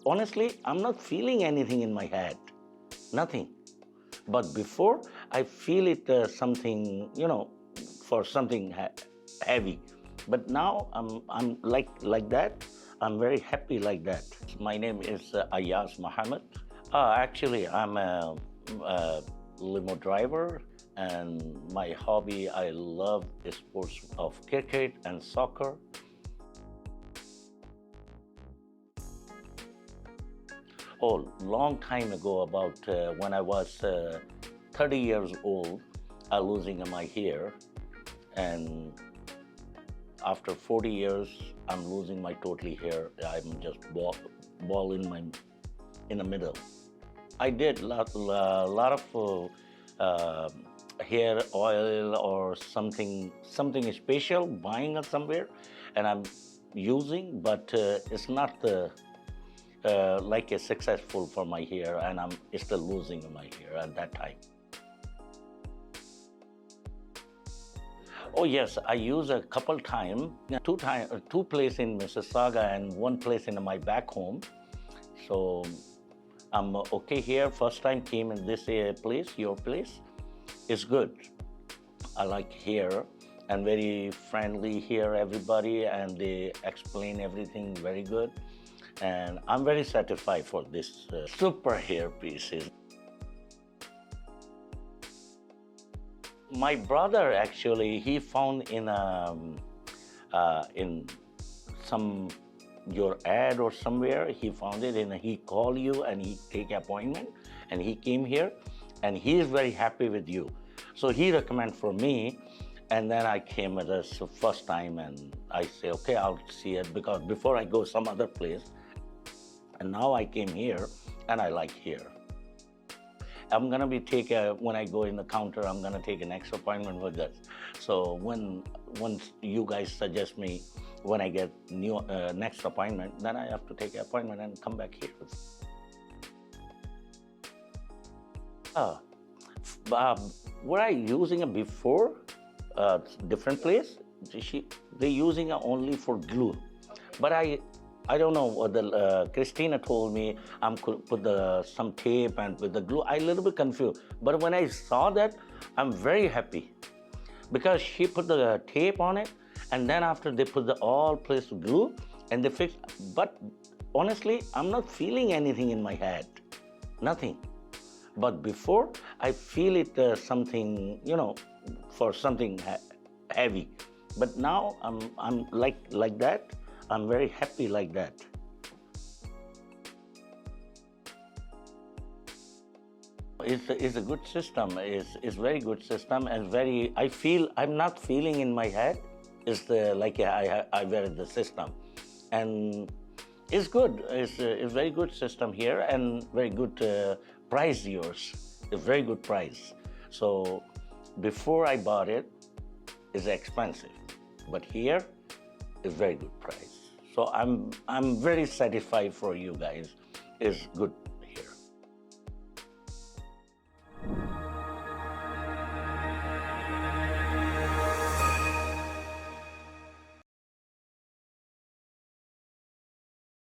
honestly, I'm not feeling anything in my head, nothing. But before, I feel it something, for something heavy. But now I'm like that. I'm very happy like that. My name is Aiyaz Mohammed. Actually, I'm a limo driver, and my hobby, I love the sports of cricket and soccer. Oh, long time ago, about when I was 30 years old, I losing my hair, and after 40 years, I'm losing my totally hair. I'm just bald in the middle. I did lot of hair oil or something special, buying it somewhere, and I'm using, but it's not like a successful for my hair, and I'm still losing my hair at that time. Oh yes, I use a couple time, two place in Mississauga and one place in my back home. So I'm okay here. First time came in this place, your place. It's good. I like here and very friendly here, everybody, and they explain everything very good. And I'm very satisfied for this Superhairpieces. My brother actually, he found in some your ad or somewhere, he found it, and he called you and he take appointment, and he came here, and he is very happy with you. So he recommend for me, and then I came at this first time, and I say, okay, I'll see it, because before I go some other place, and now I came here, and I like here. I'm gonna be when I go in the counter, I'm gonna take an extra appointment with this. So once you guys suggest me, when I get next appointment, then I have to take an appointment and come back here. Were I using it before, different place, they using it only for glue. But I don't know what Christina told me. I'm could put some tape and with the glue. I a little bit confused. But when I saw that, I'm very happy, because she put the tape on it, and then after they put the all place glue and they fix. But honestly, I'm not feeling anything in my head, nothing. But before, I feel it something, for something heavy. But now I'm like that. I'm very happy like that. It's a good system. It's very good system, and very. I feel I'm not feeling in my head. It's like I wear the system, and it's good. It's very good system here, and very good price. Yours, a very good price. So before I bought it, it's expensive, but here, it's very good price. So I'm very satisfied for you guys. It's good.